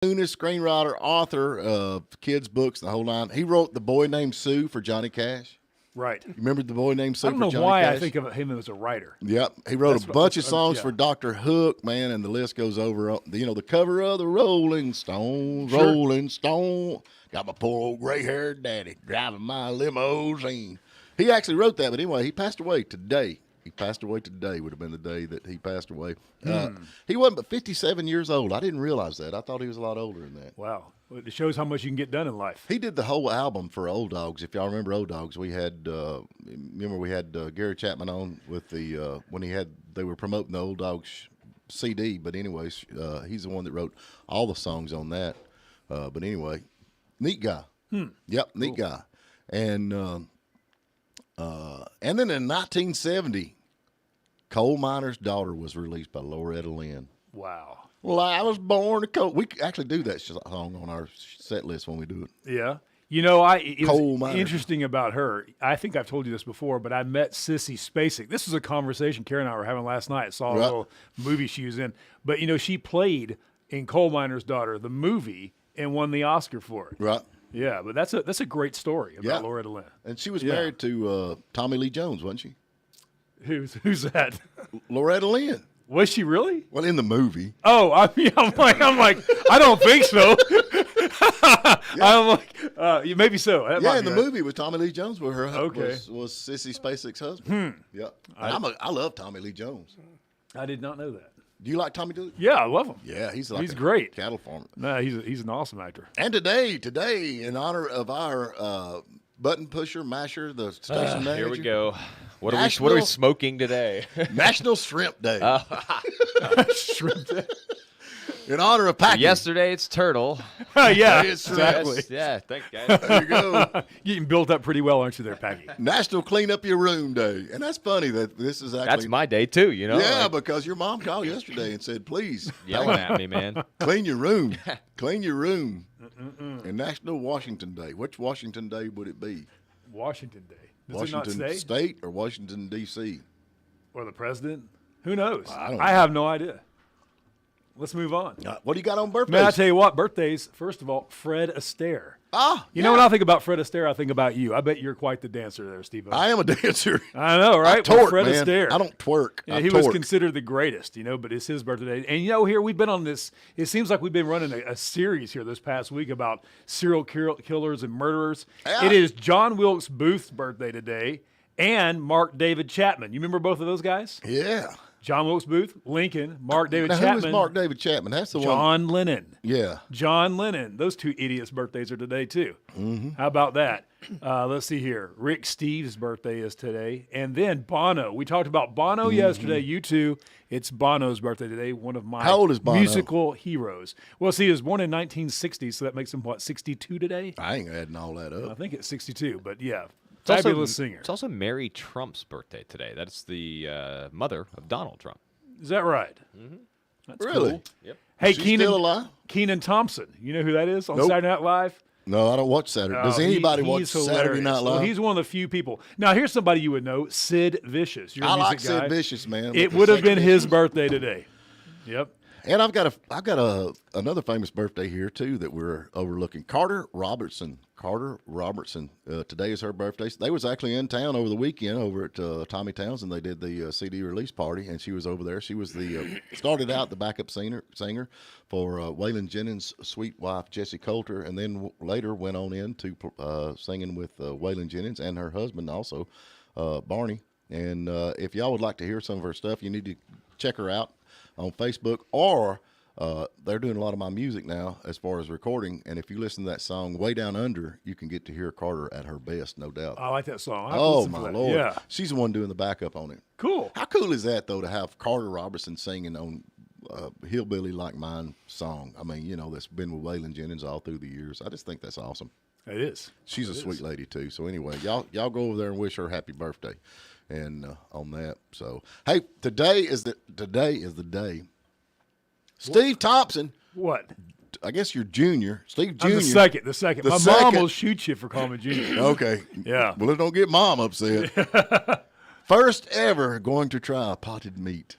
cartoonist, screenwriter, author of kids' books, the whole nine. He wrote The Boy Named Sue for Johnny Cash. Right. You remember The Boy Named Sue I for don't Johnny know why Cash? I think of him as a writer. Yep. He wrote a bunch of songs for Dr. Hook, man, and the list goes over. You know, the cover of the Rolling Stone, Sure. Rolling Stone. Got my poor old gray-haired daddy driving my limousine. He actually wrote that, but anyway, he passed away today. He passed away today would have been the day that he passed away. He wasn't but 57 years old. I didn't realize that. I thought he was a lot older than that. Wow. It shows how much you can get done in life. He did the whole album for Old Dogs. If y'all remember Old Dogs, we had Gary Chapman on with the when they were promoting the Old Dogs CD. But anyways, he's the one that wrote all the songs on that. But anyway, neat guy. Yep, neat guy. And then in 1970, Coal Miner's Daughter was released by Loretta Lynn. Wow. Well, I was born a coal. We actually do that song on our set list when we do it. Yeah. You know, it Coal was miner. interesting about her. I think I've told you this before, but I met Sissy Spacek. This was a conversation Karen and I were having last night. I saw a little movie she was in. But, you know, she played in Coal Miner's Daughter, the movie, and won the Oscar for it. Right. Yeah, but that's a great story about Loretta Lynn. And she was married to Tommy Lee Jones, wasn't she? Who's that? Loretta Lynn. Was she really? Well, in the movie. Oh, I'm like, I don't think so. I'm like, maybe so. That might In be the right. movie with Tommy Lee Jones, where her Okay. was Sissy Spacek's husband. Yep. I love Tommy Lee Jones. I did not know that. Do you like Tommy Lee? Yeah, I love him. Yeah, he's He's a great. cattle farmer. No, he's an awesome actor. And today, in honor of our button pusher, Masher, the station manager. Here we go. What are we smoking today? National Shrimp Day. Shrimp. In honor of packing. Yesterday it's turtle. Yeah, It's exactly. Yes, yeah, thanks guys. There you go. Getting built up pretty well, aren't you there, Peggy? National Clean Up Your Room Day. And that's funny that this is actually. That's my day too, you know. Yeah, like, because your mom called yesterday and said, please, yelling at me, man. clean your room. Clean your room. And National Washington Day. Which Washington Day would it be? Washington Day. Does Washington it not say? State or Washington, D.C.? Or the president? Who knows? I don't know. I have no idea. Let's move on. What do you got on birthdays? Man, I tell you what, birthdays, first of all, Fred Astaire. You know when I think about Fred Astaire, I think about you. I bet you're quite the dancer there, Steve. I am a dancer. I know, right? I twerk, Fred man. Astaire. I don't twerk. Yeah, I he was torque. considered the greatest, you know, but it's his birthday. And, you know, here we've been on this, it seems like we've been running a series here this past week about serial killers and murderers. Yeah. It is John Wilkes Booth's birthday today and Mark David Chapman. You remember both of those guys? Yeah. John Wilkes Booth, Lincoln, Mark David Now, Chapman. who is Mark David Chapman? That's the one. John Lennon. Yeah. John Lennon. Those two idiots' birthdays are today, too. Mm-hmm. How about that? Let's see here. Rick Steves' birthday is today. And then Bono. We talked about Bono yesterday. You too. It's Bono's birthday today, one of my How old is Bono? musical heroes. Well, see, he was born in 1960, so that makes him, 62 today? I ain't adding all that I up. think it's 62, but yeah. It's also- Fabulous singer. It's also Mary Trump's birthday today. That's the mother of Donald Trump. Is that right? Mm-hmm. That's Really? cool. Yep. Hey, She's still alive? Keenan Thompson. You know who that is on Nope. Saturday Night Live? No, I don't watch Saturday. Does Oh, anybody watch he's Saturday hilarious. Night Live? Well, he's one of the few people. Now, here's somebody you would know, Sid Vicious. You're a I music like Sid guy. Vicious, man. It with the would have second been his Vicious. birthday today. Yep. And I've got another famous birthday here too that we're overlooking. Carter Robertson. Today is her birthday. They was actually in town over the weekend over at Tommy Townsend. They did the CD release party, and she was over there. She was the started out the backup singer for Waylon Jennings' sweet wife Jessie Coulter, and then later went on into singing with Waylon Jennings and her husband also, Barney. And if y'all would like to hear some of her stuff, you need to check her out on Facebook, or they're doing a lot of my music now as far as recording. And if you listen to that song Way Down Under, you can get to hear Carter at her best, no doubt. I like that song. I'll have to Oh listen to my that. Lord. Yeah. She's the one doing the backup on it. Cool. How cool is that though, to have Carter Robertson singing on Hillbilly Like Mine song? I mean, you know, that's been with Waylon Jennings all through the years. I just think that's awesome. It is. She's a sweet lady too. So anyway, y'all go over there and wish her happy birthday, and on that. So hey, today is the day. Steve Thompson. What? I guess you're junior. Steve I'm Jr. the second. My mom second. will shoot you for calling me junior. Okay. Yeah. Well, don't get mom upset. First ever going to try potted meat.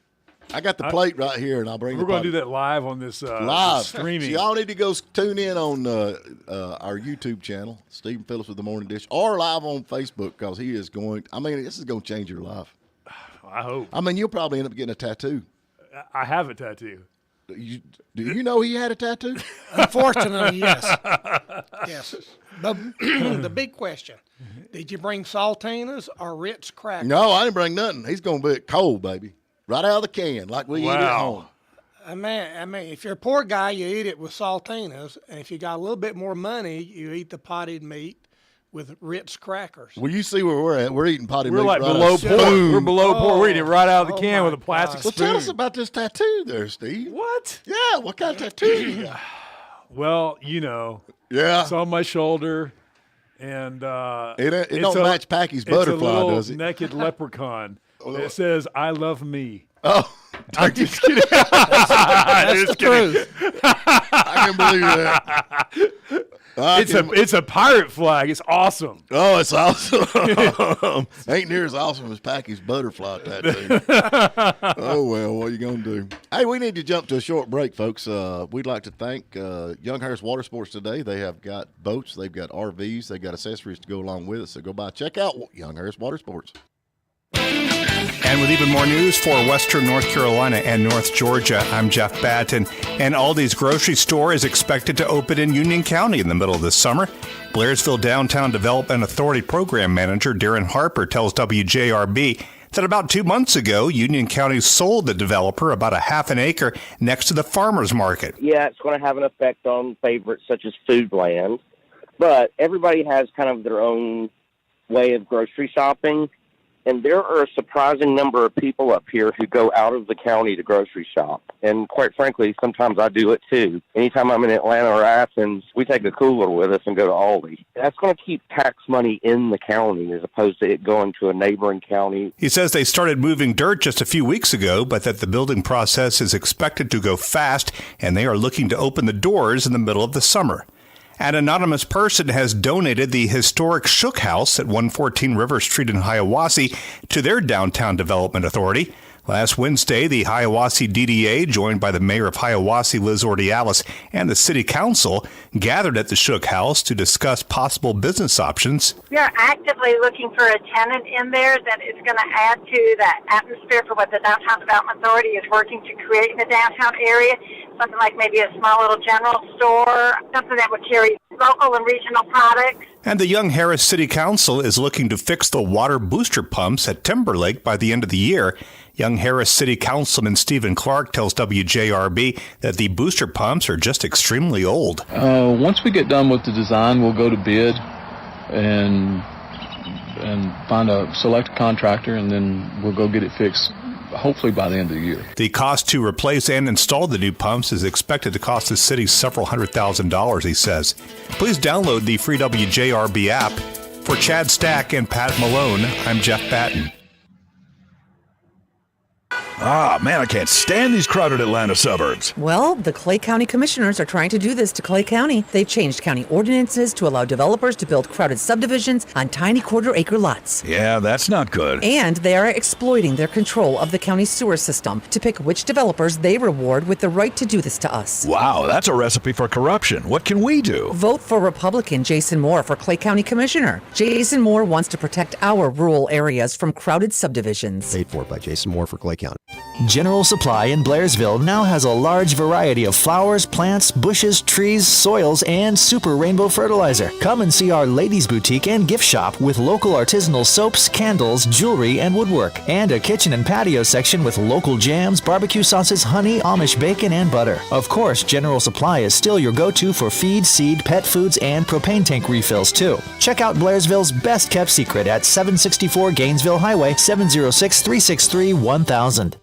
I got the plate right here, and I'll bring. We're going to do that live on this live streaming. So y'all need to go tune in on our YouTube channel, Stephen Phillips with the Morning Dish, or live on Facebook because he is going. I mean, this is going to change your life. I hope. I mean, you'll probably end up getting a tattoo. I have a tattoo. Do you know he had a tattoo? Unfortunately, yes. Yes. The big question, did you bring saltinas or Ritz crackers? No, I didn't bring nothing. He's going to be cold, baby. Right out of the can, like we eat at home. I mean, if you're a poor guy, you eat it with saltinas. And if you got a little bit more money, you eat the potted meat with Ritz crackers. Well, you see where we're at. We're eating potted meat. We're like right below out. poor. We're below poor. We're eating it right out of the can with a plastic Well, spoon. tell us about this tattoo there, Steve. What? Yeah, what kind of tattoo you got? Well, Yeah. it's on my shoulder, and It don't match Packy's butterfly, it's a little does it? naked leprechaun. It says, "I love me." Oh, I'm just kidding. That's the truth. I can believe that. It's a pirate flag. It's awesome. Oh, it's awesome. Ain't near as awesome as Packy's butterfly tattoo. Oh, well, what are you going to do? Hey, we need to jump to a short break, folks. We'd like to thank Young Harris Water Sports today. They have got boats. They've got RVs. They've got accessories to go along with it. So go by, check out Young Harris Water Sports. And with even more news for Western North Carolina and North Georgia, I'm Jeff Batten. And Aldi's grocery store is expected to open in Union County in the middle of this summer. Blairsville Downtown Development Authority Program Manager Darren Harper tells WJRB that about 2 months ago, Union County sold the developer about a half an acre next to the farmer's market. Yeah, it's going to have an effect on favorites such as Foodland, but everybody has kind of their own way of grocery shopping. And there are a surprising number of people up here who go out of the county to grocery shop. And quite frankly, sometimes I do it too. Anytime I'm in Atlanta or Athens, we take a cooler with us and go to Aldi. That's going to keep tax money in the county as opposed to it going to a neighboring county. He says they started moving dirt just a few weeks ago, but that the building process is expected to go fast, and they are looking to open the doors in the middle of the summer. An anonymous person has donated the historic Shook House at 114 River Street in Hiawassee to their downtown development authority. Last Wednesday, the Hiawassee DDA, joined by the mayor of Hiawassee, Liz Ordialis, and the city council, gathered at the Shook House to discuss possible business options. We are actively looking for a tenant in there that is going to add to that atmosphere for what the Downtown Development Authority is working to create in the downtown area. Something like maybe a small little general store, something that would carry local and regional products. And the Young Harris City Council is looking to fix the water booster pumps at Timberlake by the end of the year. Young Harris City Councilman Stephen Clark tells WJRB that the booster pumps are just extremely old. Once we get done with the design, we'll go to bid and select a contractor, and then we'll go get it fixed, hopefully by the end of the year. The cost to replace and install the new pumps is expected to cost the city several $100,000, he says. Please download the free WJRB app. For Chad Stack and Pat Malone, I'm Jeff Batten. Ah, man, I can't stand these crowded Atlanta suburbs. Well, the Clay County Commissioners are trying to do this to Clay County. They've changed county ordinances to allow developers to build crowded subdivisions on tiny quarter-acre lots. Yeah, that's not good. And they are exploiting their control of the county's sewer system to pick which developers they reward with the right to do this to us. Wow, that's a recipe for corruption. What can we do? Vote for Republican Jason Moore for Clay County Commissioner. Jason Moore wants to protect our rural areas from crowded subdivisions. Paid for by Jason Moore for Clay County. General Supply in Blairsville now has a large variety of flowers, plants, bushes, trees, soils, and Super Rainbow Fertilizer. Come and see our ladies' boutique and gift shop with local artisanal soaps, candles, jewelry, and woodwork. And a kitchen and patio section with local jams, barbecue sauces, honey, Amish bacon, and butter. Of course, General Supply is still your go-to for feed, seed, pet foods, and propane tank refills, too. Check out Blairsville's best-kept secret at 764 Gainesville Highway, 706-363-1000.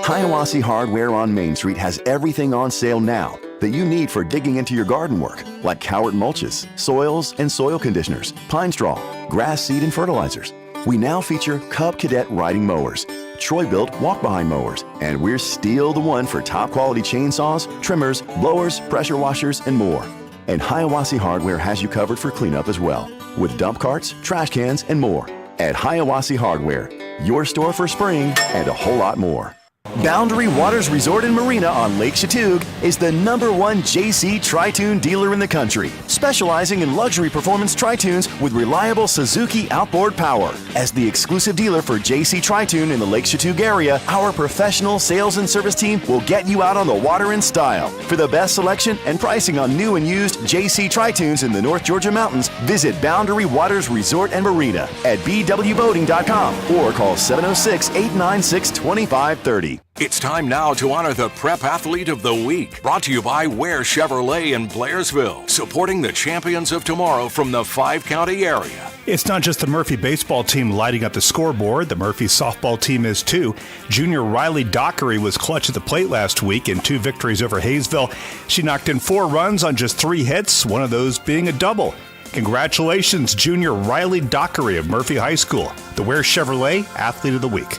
Hiawassee Hardware on Main Street has everything on sale now that you need for digging into your garden work, like Cowart mulches, soils and soil conditioners, pine straw, grass seed and fertilizers. We now feature Cub Cadet riding mowers, Troy-built walk-behind mowers, and we're still the one for top-quality chainsaws, trimmers, blowers, pressure washers, and more. And Hiawassee Hardware has you covered for cleanup as well, with dump carts, trash cans, and more. At Hiawassee Hardware, your store for spring and a whole lot more. Boundary Waters Resort and Marina on Lake Chattooga is the #1 JC Tri-Tune dealer in the country, specializing in luxury performance tri-tunes with reliable Suzuki outboard power. As the exclusive dealer for JC Tri-Tune in the Lake Chattooga area, our professional sales and service team will get you out on the water in style. For the best selection and pricing on new and used JC Tri-Tunes in the North Georgia mountains, visit Boundary Waters Resort and Marina at bwboating.com or call 706-896-2530. It's time now to honor the Prep Athlete of the Week. Brought to you by Ware Chevrolet in Blairsville, supporting the champions of tomorrow from the 5-county area. It's not just the Murphy baseball team lighting up the scoreboard. The Murphy softball team is too. Junior Riley Dockery was clutch at the plate last week in 2 victories over Hayesville. She knocked in 4 runs on just 3 hits, one of those being a double. Congratulations, Junior Riley Dockery of Murphy High School, the Ware Chevrolet Athlete of the Week.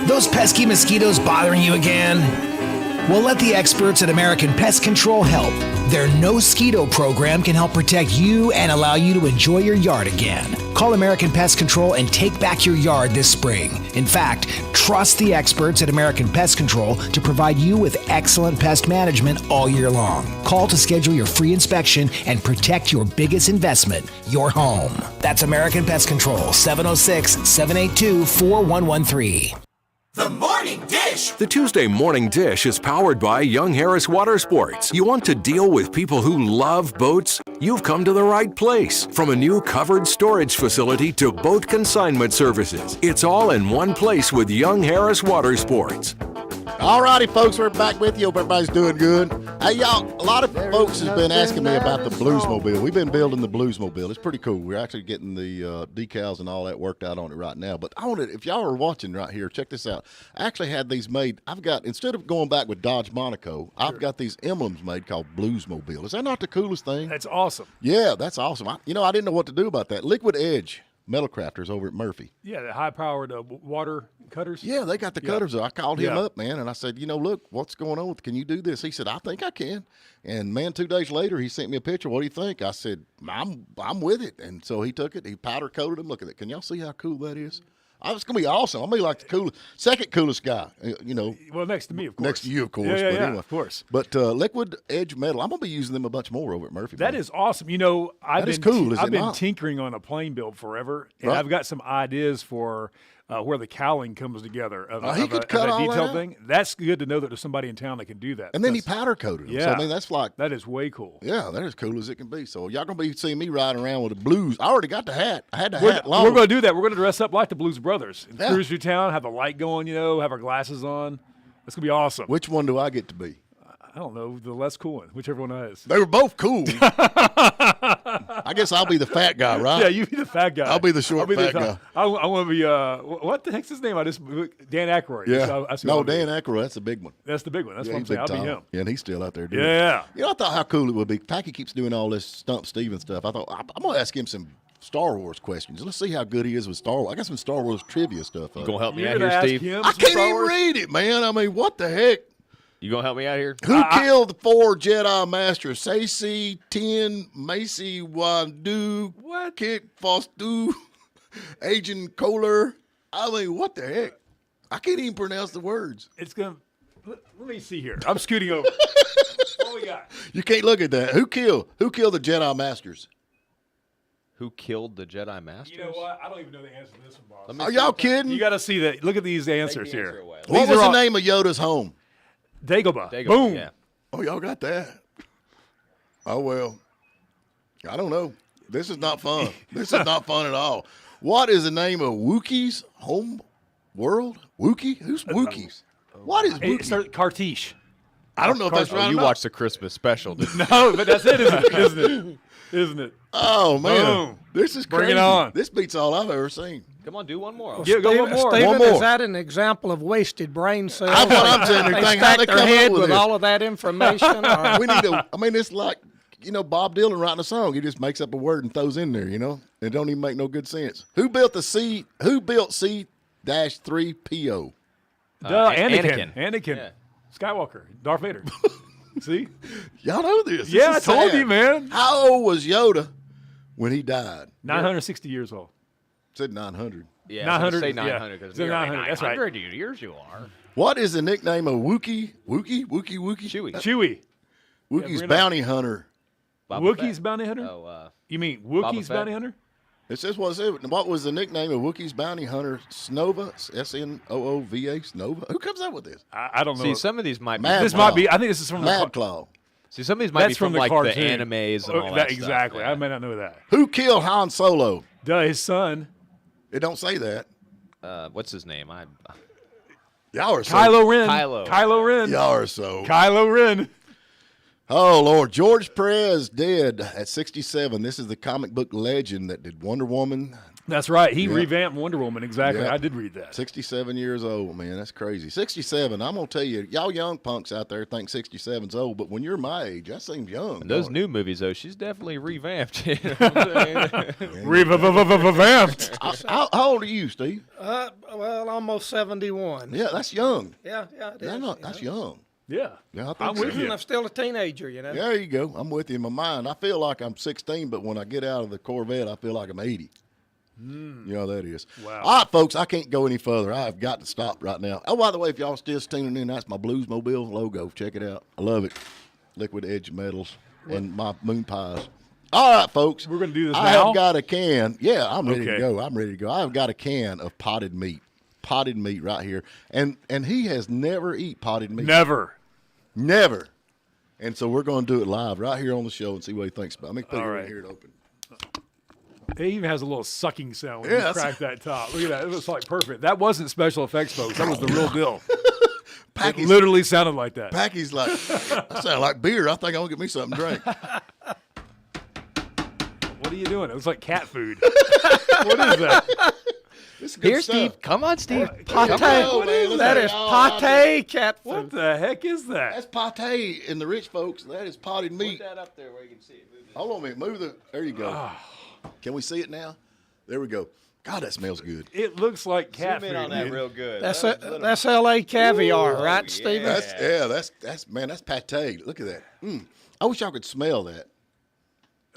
Those pesky mosquitoes bothering you again? Well, let the experts at American Pest Control help. Their No Mosquito program can help protect you and allow you to enjoy your yard again. Call American Pest Control and take back your yard this spring. In fact, trust the experts at American Pest Control to provide you with excellent pest management all year long. Call to schedule your free inspection and protect your biggest investment, your home. That's American Pest Control, 706-782-4113. The Morning Dish. The Tuesday Morning Dish is powered by Young Harris Water Sports. You want to deal with people who love boats? You've come to the right place. From a new covered storage facility to boat consignment services, it's all in one place with Young Harris Water Sports. All righty, folks, we're back with you. Hope everybody's doing good. Hey, y'all, a lot of folks has been asking me about the Bluesmobile. We've been building the Bluesmobile. It's pretty cool. We're actually getting the decals and all that worked out on it right now. But I wanted, if y'all are watching right here, check this out. I actually had these made. I've got, instead of going back with Dodge Monaco, I've got these emblems made called Bluesmobile. Is that not the coolest thing? That's awesome. Yeah, that's awesome. I didn't know what to do about that. Liquid Edge Metal Crafters over at Murphy. Yeah, the high-powered water cutters. Yeah, they got the cutters. I called him up, man, and I said, look, what's going on? Can you do this? He said, I think I can. And, man, 2 days later, he sent me a picture. What do you think? I said, I'm with it. And so he took it. He powder-coated them. Look at it. Can y'all see how cool that is? It's going to be awesome. I'm going to be like the second coolest guy, Well, next to me, of course. Next to you, of course. Yeah, anyway. of course. But Liquid Edge Metal, I'm going to be using them a bunch more over at Murphy. That is awesome. I've been tinkering on a plane build forever, and I've got some ideas for where the cowling comes together of he could cut all detail that thing. That's good to know that there's somebody in town that can do that. And then he powder coated them. Yeah. So, that's like. That is way cool. Yeah, that is cool as it can be. So y'all going to be seeing me riding around with the blues. I already got the hat. I had the hat long. We're going to do that. We're going to dress up like the Blues Brothers. Cruise through town, have the light going, have our glasses on. It's going to be awesome. Which one do I get to be? I don't know, the less cool one, whichever one is. They were both cool. I guess I'll be the fat guy, right? Yeah, you be the fat guy. I'll be the short fat guy. I want to be, what the heck's his name? Dan Aykroyd. Yeah. Dan Aykroyd, that's the big one. That's the big one. That's what I'm saying. I'll be him. Yeah, and he's still out there doing it. Yeah. I thought how cool it would be. Packy keeps doing all this Stump Steven stuff. I thought, I'm going to ask him some Star Wars questions. Let's see how good he is with Star Wars. I got some Star Wars trivia stuff. You going to help me out here, Steve? I can't even read it, man. What the heck? You gonna help me out here? Who killed the 4 Jedi Masters? Saci, Tin, Macy, Wandu, Kit, Fostu, Agent Kohler. What the heck? I can't even pronounce the words. It's going to – let me see here. I'm scooting over. What we got? You can't look at that. Who killed the Jedi Masters? Who killed the Jedi Masters? You know what? I don't even know the answer to this one, boss. Are y'all kidding? You got to see that. Look at these answers here. What was the name of Yoda's home? Dagobah. Boom. Yeah. Oh, y'all got that. Oh, well. I don't know. This is not fun. This is not fun at all. What is the name of Wookiee's home world? Wookiee? Who's Wookiees? What is Wookiee? Cartiche. I don't know if that's right. You watched the Christmas special, didn't you? No, but that's it, isn't it? Oh, man. Boom. This is crazy. Bring it on. This beats all I've ever seen. Come on, do one more. Yeah, go one more. Stephen, One more. is that an example of wasted brain cells? That's what I'm saying. They How stack they their come head up with with this? all of that information? Or? We need to. It's like Bob Dylan writing a song. He just makes up a word and throws in there. It don't even make no good sense. Who built C-3PO? Anakin. Yeah. Skywalker. Darth Vader. See? Y'all know this. Yeah, This is I told sad. you, man. How old was Yoda when he died? 960 years old. Said 900. Yeah, 900. say 900 because Yeah. 900. That's right. 900 years you are. What is the nickname of Wookie? Wookie? Chewie. Wookie's bring it up. bounty hunter. Wookie's bounty hunter? Oh, you mean Wookie's Fett? bounty hunter? It says what was the nickname of Wookie's bounty hunter? Snova, Snoova, Snova. Who comes up with this? I don't know. See, some of these might be. This might be. I think this is from Mad Claw. See, some of these might be That's from the like cartoon. the animes and all that stuff. Exactly. Yeah. I may not know that. Who killed Han Solo? Duh, his son. It don't say that. What's his name? Y'all are so Kylo Ren. Kylo. Kylo Ren. Y'all are so. Kylo Ren. Oh Lord, George Perez dead at 67. This is the comic book legend that did Wonder Woman. That's right. He revamped Wonder Woman. Exactly. Yeah. I did read that. 67 years old, man. That's crazy. 67. I'm gonna tell you, y'all young punks out there think 67's old, but when you're my age, that seems young. And those new movies, though, she's definitely revamped. You know what I'm saying? Revamped. How old are you, Steve? Well, almost 71. Yeah, that's young. Yeah, it is. That's young. Yeah. Yeah, I think I'm with so. you. I'm still a teenager, you know. There you go. I'm with you in my mind. I feel like I'm 16, but when I get out of the Corvette, I feel like I'm 80. You know how that is. Wow. All right, folks, I can't go any further. I've got to stop right now. Oh, by the way, if y'all still tuning in, that's my Bluesmobile logo. Check it out. I love it. Liquid Edge metals and my moon pies. All right, folks. We're going to do this I now? have got a can. Yeah, I'm ready to Okay. go. I'm ready to go. I've got a can of potted meat. Potted meat right here. And he has never eat potted meat. Never. And so we're going to do it live right here on the show and see what he thinks about it. Let me put it right here to open. It even has a little sucking sound when Yeah, you that's- crack that top. Look at that. It looks like perfect. That wasn't special effects, folks. That was the real deal. It literally sounded like that. Packy's like, that sound like beer. I think I'm going to get me something to drink. What are you doing? It looks like cat food. What is that? This is good Here, stuff. Steve. Come on, Steve. Pate. Come on, man. Look That at is that. pate cat food. What the heck is that? That's pate in the rich folks. That is potted meat. Put that up there where you can see it. Hold on a minute. Move the. There you go. Can we see it now? There we go. God, that smells good. It looks like cat Zoom food. in on that man. real good. That's L.A. caviar, right, Stephen? That's that's pate. Look at that. I wish y'all could smell that.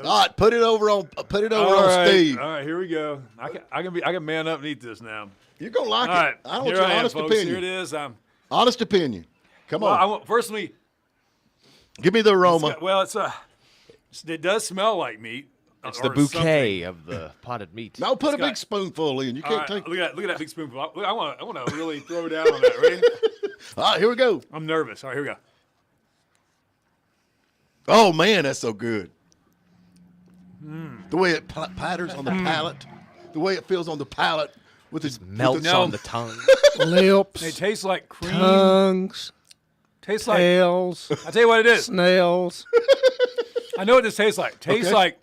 All right, put it over on All right. Steve. All right, here we go. I can man up and eat this now. You're gonna like All it. right, I want here your I am, honest folks. opinion. Here it is. Honest opinion. Come Well, on. first let me. Give me the aroma. It does smell like meat. It's or the bouquet something. of the potted meat. Now put a got- big spoonful in. You All can't right, take. look at that big spoonful. I want to really throw down on that. Ready? All right, here we go. I'm nervous. All right, here we go. Oh man, that's so good. The way it patters on the palate, the way it feels on the palate with its Melts No. on the tongue. Lips, It tastes like cream. tongues, Tastes like. tails, I tell you what it is. snails. I know what this tastes like. Tastes Okay. like,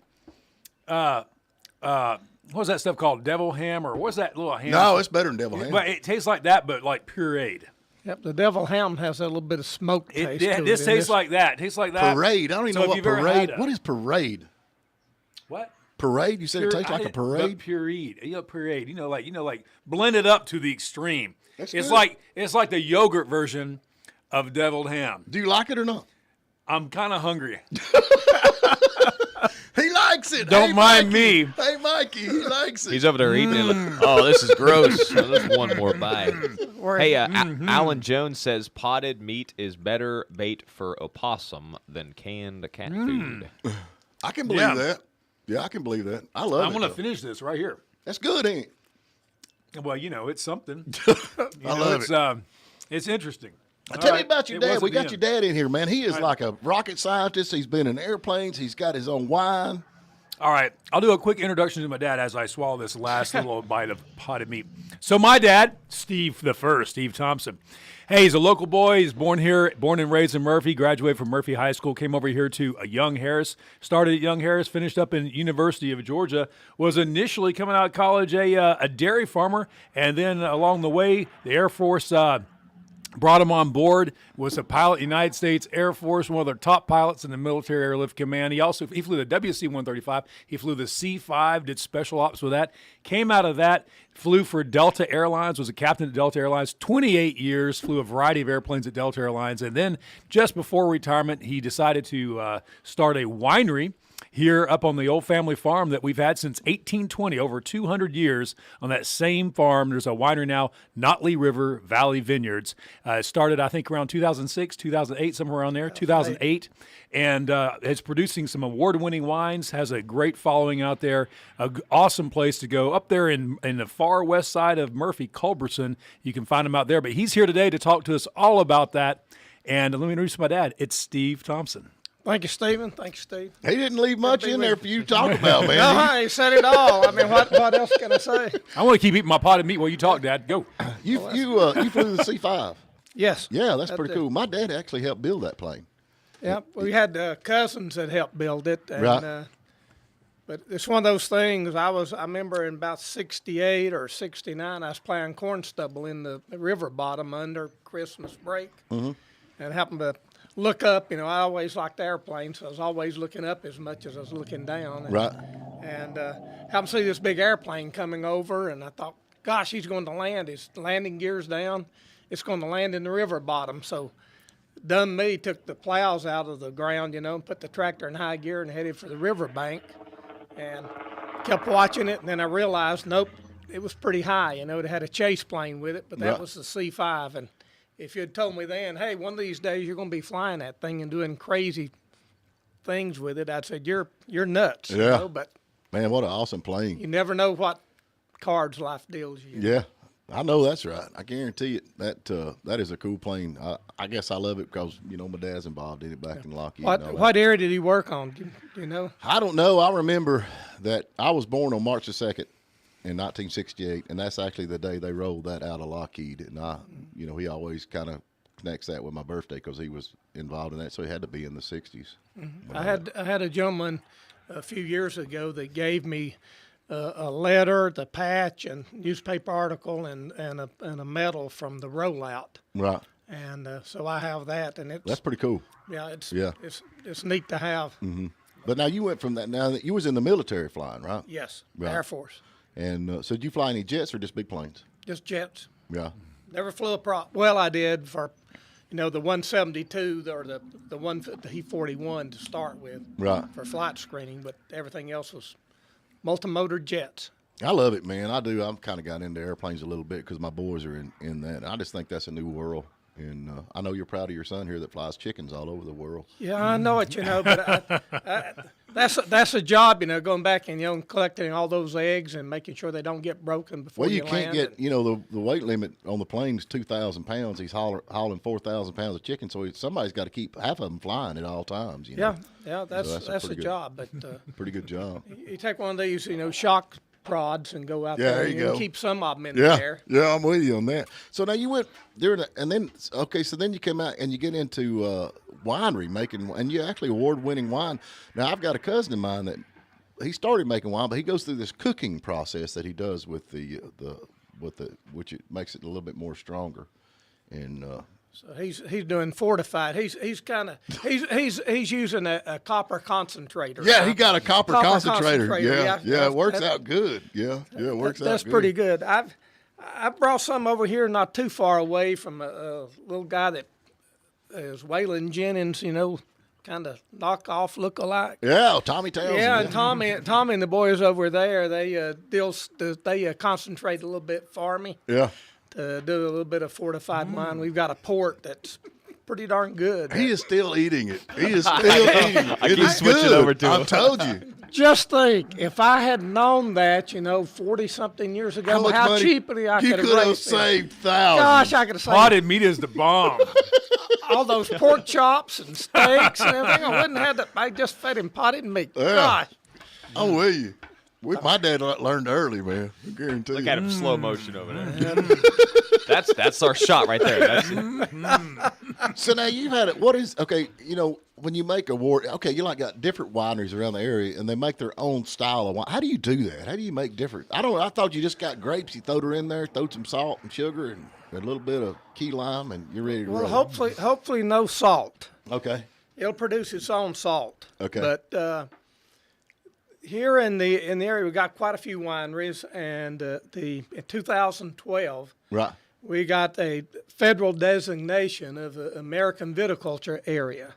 what's that stuff called? Devil ham or what's that little ham? No, it's better than devil ham. But it tastes like that, but like pureed. Yep, the devil ham has a little bit of smoke taste to it. This in tastes like that. It tastes like that. Parade. I don't even So know if what you've ever had parade. a- What is parade? What? Parade? You said it tastes like a parade. Pureed. Pureed. Like blended up to the extreme. That's It's good. it's like the yogurt version of deviled ham. Do you like it or not? I'm kind of hungry. He likes it. Don't Hey, mind Mikey. me. Hey, Mikey, he likes it. He's over there eating it. Like, oh, this is gross. So there's one more bite. Hey, Alan Jones says potted meat is better bait for opossum than canned cat food. I can believe that. Yeah, I can believe that. I love it. I'm going to though. finish this right here. That's good, ain't it? Well, it's something. I love it. It's interesting. Tell me about your It dad. wasn't We got him. your dad in here, man. He is All right. like a rocket scientist. He's been in airplanes. He's got his own wine. All right, I'll do a quick introduction to my dad as I swallow this last little bite of potted meat. So my dad, Steve Thompson. Hey, he's a local boy. He's born and raised in Murphy, graduated from Murphy High School, came over here to Young Harris, started at Young Harris, finished up in University of Georgia, was initially coming out of college a dairy farmer, and then along the way, the Air Force brought him on board, was a pilot, United States Air Force, one of their top pilots in the Military Airlift Command. He flew the WC-135. He flew the C-5, did special ops with that. Came out of that, flew for Delta Airlines, was a captain at Delta Airlines, 28 years, flew a variety of airplanes at Delta Airlines. And then just before retirement, he decided to start a winery. here up on the old family farm that we've had since 1820, over 200 years. On that same farm, there's a winery now, Notley River Valley Vineyards. It started, I think, around 2006, 2008, somewhere around there, 2008. And it's producing some award-winning wines, has a great following out there, awesome place to go. Up there in the far west side of Murphy, Culberson, you can find him out there. But he's here today to talk to us all about that. And let me introduce my dad. It's Steve Thompson. Thank you, Stephen. Thank you, Steve. He didn't leave much in there for you to talk about, man. No, he said it all. I mean, what else can I say? I want to keep eating my potted meat while you talk, Dad. Go. You flew the C-5. Yes. Yeah, that's pretty cool. My dad actually helped build that plane. Yeah, we had cousins that helped build it. And, right. But it's one of those things. I remember in about 68 or 69, I was playing corn stubble in the river bottom under Christmas break. Mm-hmm. And happened to look up. I always liked airplanes, so I was always looking up as much as I was looking down. And, right. And happened to see this big airplane coming over, and I thought, gosh, he's going to land. His landing gear's down. It's going to land in the river bottom. So done me, took the plows out of the ground, and put the tractor in high gear and headed for the river bank. And kept watching it, and then I realized, nope, it was pretty high. It had a chase plane with it, but that was the C-5. And if you had told me then, hey, one of these days you're going to be flying that thing and doing crazy things with it, I'd say, you're nuts. Yeah. But man, what an awesome plane. You never know what cards life deals you. Yeah, I know that's right. I guarantee it. That is a cool plane. I guess I love it because, my dad's involved in it back in Lockheed. What area did he work on? Do you know? I don't know. I remember that I was born on March the 2nd. In 1968, and that's actually the day they rolled that out of Lockheed. And he always kind of connects that with my birthday because he was involved in that, so he had to be in the 60s. Mm-hmm. I had a gentleman a few years ago that gave me a letter, the patch, and newspaper article, and a medal from the rollout. Right. And so I have that, and that's pretty cool. Yeah, it's neat to have. Mm-hmm. But now you went from that. Now that you was in the military flying, right? Yes, right. Air Force. And so did you fly any jets or just big planes? Just jets. Yeah. Never flew a prop. Well, I did for, the 172 or the He-41 to start with. Right. For flight screening, but everything else was multi-motor jets. I love it, man. I do. I've kind of got into airplanes a little bit because my boys are in that. I just think that's a new world. And I know you're proud of your son here that flies chickens all over the world. Yeah, I know it, but that's a job, going back and collecting all those eggs and making sure they don't get broken before you land. Well, you can't get, the weight limit on the plane is 2,000 pounds. He's hauling 4,000 pounds of chicken, so somebody's got to keep half of them flying at all times. Yeah, that's a job, but pretty good job. You take one of these, shock prods and go out there and you keep some of them in the air. Yeah, I'm with you on that. So now you went and then you come out and you get into winery making, and you actually award-winning wine. Now I've got a cousin of mine that he started making wine, but he goes through this cooking process that he does with the which it makes it a little bit more stronger, and. So he's doing fortified. He's using a copper concentrator. Yeah, he got a copper concentrator. Yeah, it works out good. Yeah, it works out good. That's pretty good. I brought some over here not too far away from a little guy that is Waylon Jennings, kind of knockoff look-alike. Yeah, Tommy Townsend. Yeah, and Tommy and the boys over there, they concentrate a little bit for me. Yeah. To do a little bit of fortified wine. We've got a port that's pretty darn good. He is still eating it. I keep switching over to him. I told you. Just think, if I had known that, 40-something years ago, how cheaply I could have saved thousands. Gosh, I could have saved. Potted meat is the bomb. All those pork chops and steaks and everything. I wouldn't have that. I just fed him potted meat. Yeah. Gosh. I'm with you. My dad learned early, man. I guarantee you. Look at him slow motion over there. That's our shot right there. So now you've had it. What is when you make award? Okay, you got different wineries around the area, and they make their own style of wine. How do you do that? How do you make different? I thought you just got grapes. You throwed her in there, throwed some salt and sugar, and a little bit of key lime, and you're ready to roll. Well, hopefully no salt. Okay. It'll produce its own salt. Okay. But here in the area, we got quite a few wineries, and in 2012, right, we got a federal designation of American viticulture area,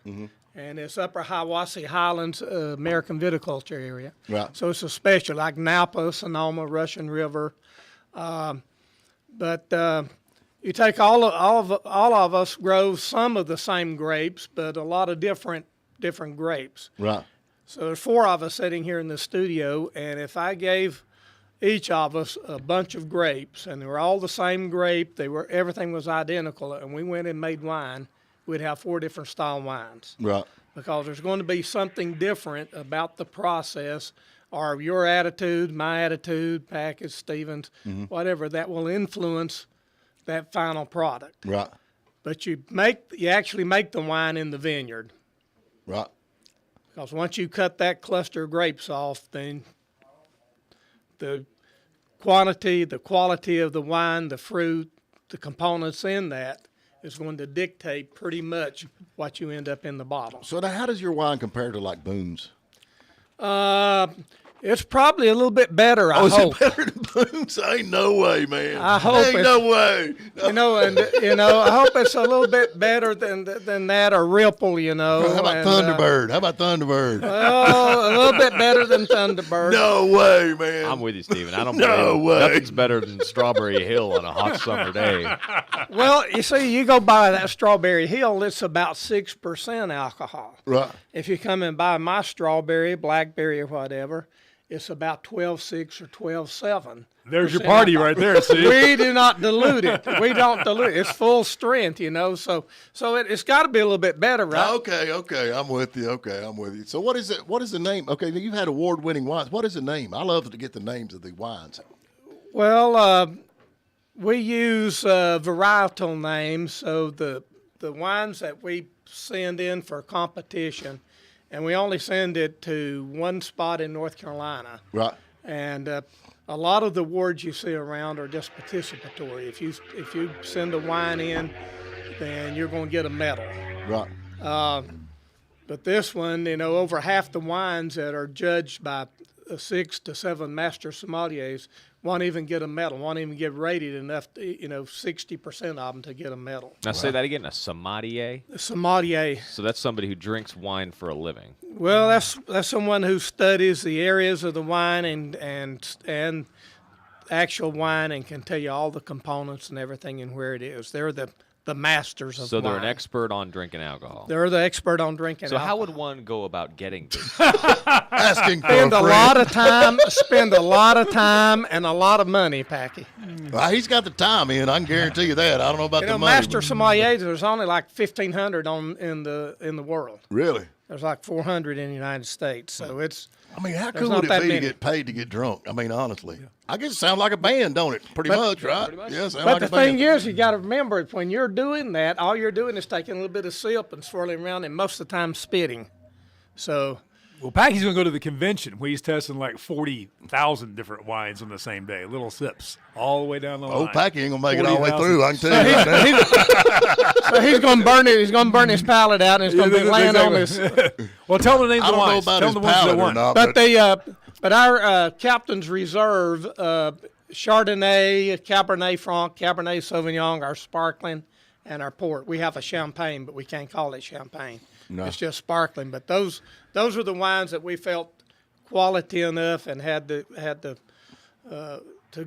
and it's Upper Hiawassee Highlands American Viticulture area. Right. So it's a special, like Napa, Sonoma, Russian River. But you take all of us grow some of the same grapes, but a lot of different grapes. Right. So there's 4 of us sitting here in the studio, and if I gave each of us a bunch of grapes, and they were all the same grape, everything was identical, and we went and made wine, we'd have 4 different style wines. Right. Because there's going to be something different about the process, or your attitude, my attitude, Package, Stevens, whatever, that will influence that final product. Right. But you actually make the wine in the vineyard. Right. Because once you cut that cluster of grapes off, then the quality of the wine, the fruit, the components in that is going to dictate pretty much what you end up in the bottle. So now how does your wine compare to like Boone's? It's probably a little bit better, I hope. Is it better than Boone's? Ain't no way, man. I hope Ain't no way. I hope it's a little bit better than that, or Ripple, How about Thunderbird? How about Thunderbird? Well, a little bit better than Thunderbird. No way, man. I'm with you, Stephen. I don't No believe way. Nothing's better than Strawberry Hill on a hot summer day. Well, you see, you go buy that Strawberry Hill, it's about 6% alcohol. Right. If you come and buy my strawberry, blackberry, or whatever, it's about 12.6 or 12.7. There's your party right there, see? We do not dilute it. We don't dilute it. It's full strength, so it's got to be a little bit better, right? Okay, I'm with you. So what is it? What is the name? Okay, you've had award-winning wines. What is the name? I love to get the names of the wines. Well, we use varietal names, so the wines that we send in for competition, and we only send it to one spot in North Carolina. Right. And a lot of the awards you see around are just participatory. If you send a wine in, then you're going to get a medal. Right. But this one, over half the wines that are judged by 6 to 7 master sommeliers won't even get a medal, won't even get rated enough, 60% of them to get a medal. Now say that again, a sommelier? A sommelier. So that's somebody who drinks wine for a living. Well, that's someone who studies the areas of the wine and actual wine and can tell you all the components and everything and where it is. They're the masters of wine. So they're an expert on drinking alcohol. They're the expert on drinking alcohol. So how would one go about getting this? Asking for spend a a friend. lot of time and a lot of money, Packy. Well, he's got the time in. I can guarantee you that. I don't know about the money. Master sommeliers, there's only like 1,500 in the world. Really? There's like 400 in the United States, so it's. I mean, how cool would it be to get paid to get drunk? I mean, honestly. I guess it sounds like a band, don't it? Pretty much, right? Pretty much. Yeah, sounds But like the a band. thing is, you got to remember, when you're doing that, all you're doing is taking a little bit of sip and swirling around, and most of the time spitting. So. Well, Packy's going to go to the convention where he's testing like 40,000 different wines on the same day, little sips, all the way down the line. Old Packy ain't going to make it all the way through, I can tell you that now. So he's going to burn it. He's going to burn his palate out, and it's going to be laying on his. Well, tell him the names I of the don't know wines. about Tell his him the ones that palate or won. not. But our Captain's Reserve, Chardonnay, Cabernet Franc, Cabernet Sauvignon, our sparkling, and our port. We have a champagne, but we can't call it champagne. No. It's just sparkling. But those are the wines that we felt quality enough and had to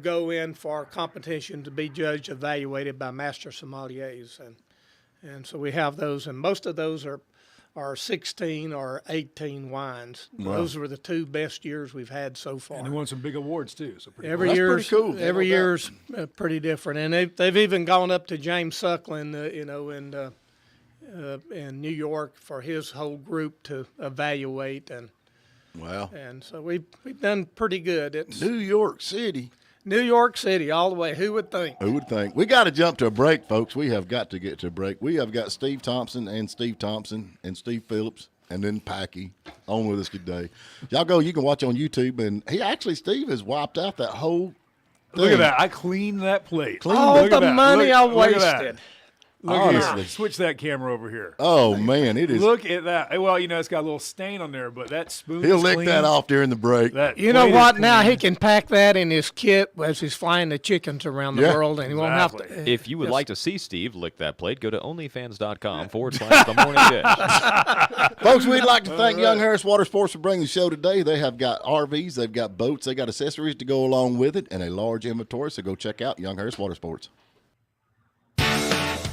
go in for competition to be judged, evaluated by master sommeliers, and so we have those, and most of those are 16 or 18 wines. Wow. Those were the 2 best years we've had so far. And they won some big awards too. So every cool. year's Pretty cool. Every year's pretty different, and they've even gone up to James Suckling, in New York for his whole group to evaluate, and wow. And so we've done pretty good. It's New York City all the way. Who would think? Who would think? We got to jump to a break, folks. We have got to get to a break. We have got Steve Thompson and Steve Phillips and then Packy on with us today. Y'all go. You can watch on YouTube, and Steve has wiped out that whole thing. Look at that. I cleaned that plate. All the money I wasted. Look Honestly. here. Switch that camera over here. Oh, man, it is. Look at that. Well, it's got a little stain on there, but that spoon He'll is lick clean. that off during the break. You know what? Now he can pack that in his kit as he's flying the chickens around the world, and he won't have to. If you would like to see Steve lick that plate, go to onlyfans.com/the morning dish. Folks, we'd like to thank Young Harris Water Sports for bringing the show today. They have got RVs, they've got boats, they got accessories to go along with it, and a large inventory. So go check out Young Harris Water Sports.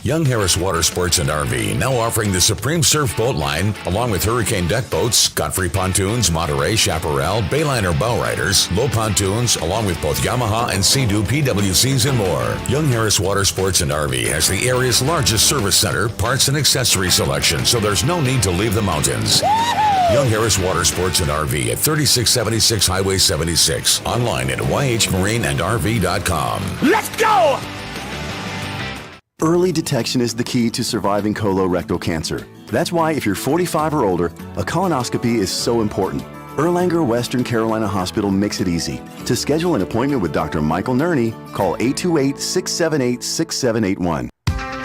Young Harris Water Sports and RV now offering the Supreme Surf Boat line, along with Hurricane Deck Boats, Godfrey Pontoons, Monterey, Chaparral, Bayliner Bow Riders, Low Pontoons, along with both Yamaha and Sea-Doo PWCs and more. Young Harris Water Sports and RV has the area's largest service center, parts and accessory selection, so there's no need to leave the mountains. Young Harris Water Sports and RV at 3676 Highway 76. Online at yhmarineandrv.com. Let's go! Early detection is the key to surviving colorectal cancer. That's why if you're 45 or older, a colonoscopy is so important. Erlanger Western Carolina Hospital makes it easy. To schedule an appointment with Dr. Michael Nerney, call 828-678-6781.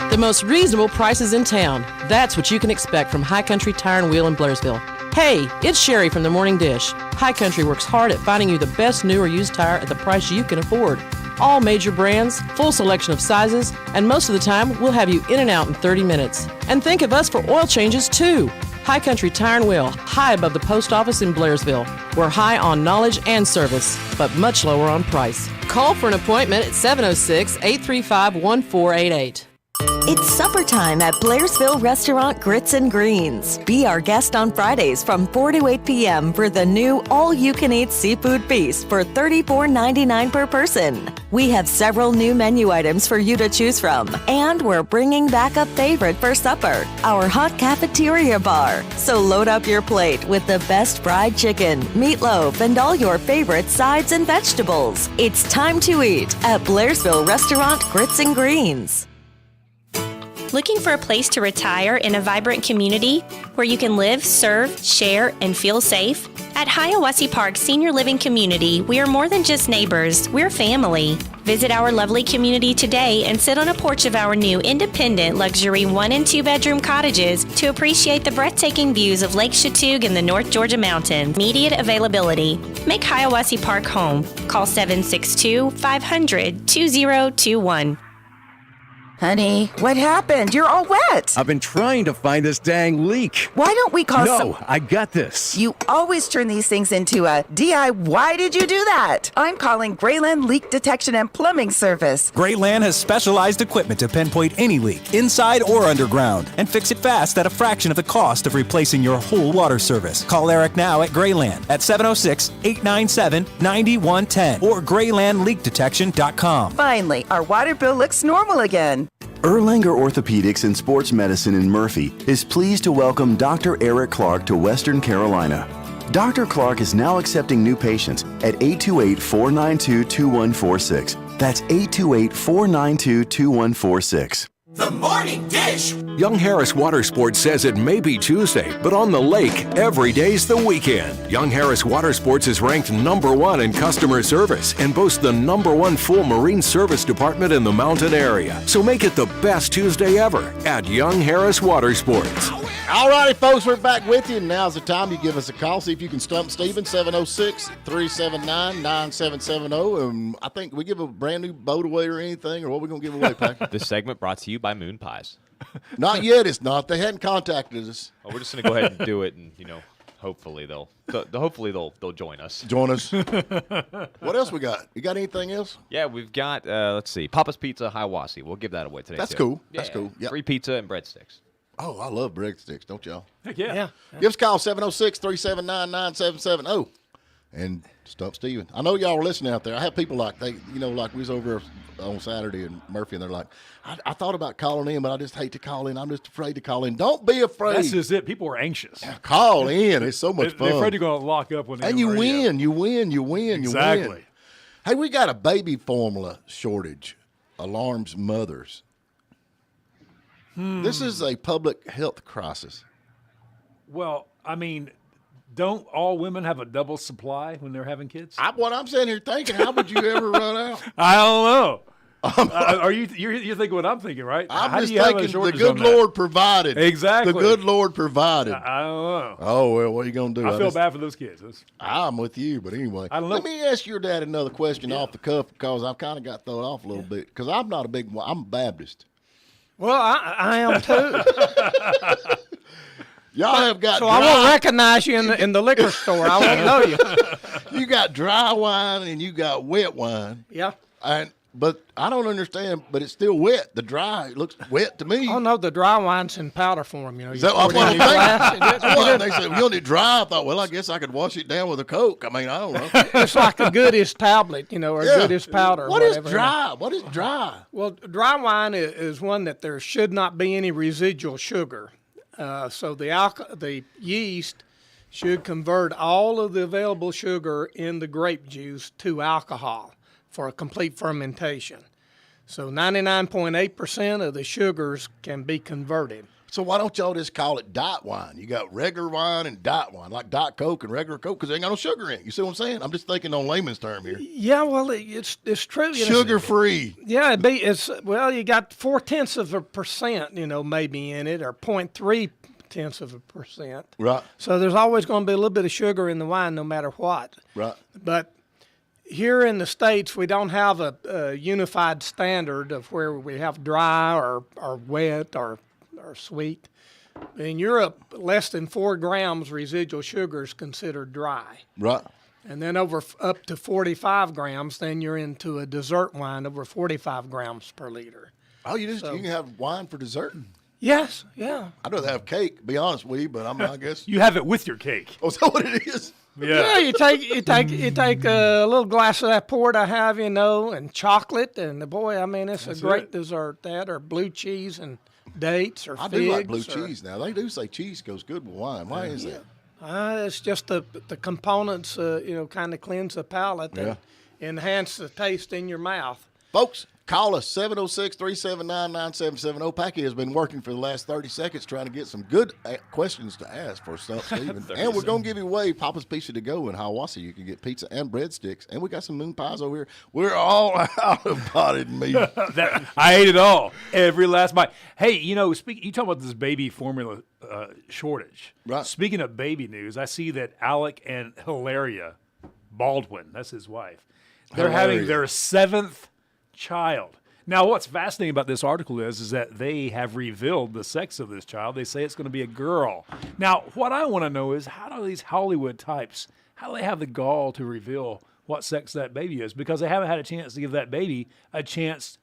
The most reasonable prices in town. That's what you can expect from High Country Tire and Wheel in Blairsville. Hey, it's Sherry from the Morning Dish. High Country works hard at finding you the best new or used tire at the price you can afford. All major brands, full selection of sizes, and most of the time we'll have you in and out in 30 minutes. And think of us for oil changes too. High Country Tire and Wheel, high above the post office in Blairsville. We're high on knowledge and service, but much lower on price. Call for an appointment at 706-835-1488. It's supper time at Blairsville Restaurant Grits and Greens. Be our guest on Fridays from 4 to 8 p.m. for the new all-you-can-eat seafood feast for $34.99 per person. We have several new menu items for you to choose from, and we're bringing back a favorite for supper, our hot cafeteria bar. So load up your plate with the best fried chicken, meatloaf, and all your favorite sides and vegetables. It's time to eat at Blairsville Restaurant Grits and Greens. Looking for a place to retire in a vibrant community where you can live, serve, share, and feel safe? At Hiawassee Park Senior Living Community, we are more than just neighbors, we're family. Visit our lovely community today and sit on a porch of our new independent luxury 1- and 2-bedroom cottages to appreciate the breathtaking views of Lake Chatuge and the North Georgia mountains. Immediate availability. Make Hiawassee Park home. Call 762-500-2021. Honey, what happened? You're all wet. I've been trying to find this dang leak. Why don't we call No, I got this. You always turn these things into a DIY. Why did you do that? I'm calling Greyland Leak Detection and Plumbing Service. Greyland has specialized equipment to pinpoint any leak, inside or underground, and fix it fast at a fraction of the cost of replacing your whole water service. Call Eric now at Greyland at 706-897-9110 or GreylandLeakDetection.com. Finally, our water bill looks normal again. Erlanger Orthopedics and Sports Medicine in Murphy is pleased to welcome Dr. Eric Clark to Western Carolina. Dr. Clark is now accepting new patients at 828-492-2146. That's 828-492-2146. The Morning Dish. Young Harris Water Sports says it may be Tuesday, but on the lake, every day's the weekend. Young Harris Water Sports is ranked #1 in customer service and boasts the #1 full marine service department in the mountain area. So make it the best Tuesday ever at Young Harris Water Sports. All righty, folks, we're back with you. Now's the time you give us a call. See if you can stump Steven, 706-379-9770. And I think we give a brand new boat away or anything, or what are we going to give away, Patrick? This segment brought to you by Moon Pies. Not yet, it's not. They hadn't contacted us. Oh, we're just going to go ahead and do it, and, hopefully they'll join us. Join us. What else we got? You got anything else? Yeah, we've got, let's see, Papa's Pizza Hiawassee. We'll give that away today, That's too. cool. Yeah, That's cool. Yep. Free pizza and breadsticks. Oh, I love breadsticks, don't y'all? Heck yeah. Give us a call, 706-379-9770. And stump Steven. I know y'all are listening out there. I have people like we was over on Saturday in Murphy, and they're like, I thought about calling in, but I just hate to call in. I'm just afraid to call in. Don't be afraid. That's just it. People are anxious. Call in. It's so much fun. They're afraid you're going to lock up when they And you win. You win. Exactly. Hey, we got a baby formula shortage. Alarms mothers. This is a public health crisis. Well, I mean, don't all women have a double supply when they're having kids? What I'm sitting here thinking, how would you ever run out? I don't know. Are you're thinking what I'm thinking, right? I'm How just do you have a thinking the shortage good on that? Lord provided. Exactly. The good Lord provided. I don't know. Oh, well, what are you going to do? I feel bad for those kids. I'm with you, but anyway. I don't know. Let me ask your dad another question off the cuff because I've kind of got thrown off a little bit because I'm not a big one. I'm a Baptist. Well, I am too. Y'all have got so dry. I won't recognize you in the liquor store. I won't know you. You got dry wine and you got wet wine. Yeah. But I don't understand, but it's still wet. The dry looks wet to me. Oh, no, the dry wine's in powder form. You know, Is that what I'm thinking? They said, you need dry. I thought, well, I guess I could wash it down with a Coke. I mean, I don't know. It's like a Goodies tablet, you know, or Goodies powder. What is dry? What is dry? Well, dry wine is one that there should not be any residual sugar. So the yeast should convert all of the available sugar in the grape juice to alcohol for a complete fermentation. So 99.8% of the sugars can be converted. So why don't y'all just call it diet wine? You got regular wine and diet wine, like Diet Coke and regular Coke, because they ain't got no sugar in it. You see what I'm saying? I'm just thinking on layman's term here. Yeah, well, it's true. Sugar free. Yeah, you got 0.4%, you know, maybe in it, or 0.3%. Right. So there's always going to be a little bit of sugar in the wine, no matter what. Right. But here in the States, we don't have a unified standard of where we have dry or wet or sweet. In Europe, less than 4 grams residual sugar is considered dry. Right. And then up to 45 grams, then you're into a dessert wine over 45 grams per liter. Oh, you can have wine for dessert? Yes, yeah. I'd rather have cake, be honest with you, but I guess. You have it with your cake. Oh, is that what it is? Yeah, you take a little glass of that port I have, you know, and chocolate, and boy, I mean, it's a great dessert. That or blue cheese and dates or figs. I do like blue cheese now. They do say cheese goes good with wine. Why is that? It's just the components, you know, kind of cleanse the palate and enhance the taste in your mouth. Folks, call us 706-379-9770. Packy has been working for the last 30 seconds trying to get some good questions to ask for Stump Steven. And we're going to give you away Papa's Pizza to Go in Hiawassee. You can get pizza and breadsticks. And we got some moon pies over here. We're all out of potted meat. I ate it all. Every last bite. Hey, you know, you talk about this baby formula shortage. Right. Speaking of baby news, I see that Alec and Hilaria Baldwin, that's his wife, they're having their 7th child. Now, what's fascinating about this article is that they have revealed the sex of this child. They say it's going to be a girl. Now, what I want to know is how do these Hollywood types, how do they have the gall to reveal what sex that baby is? Because they haven't had a chance to give that baby a chance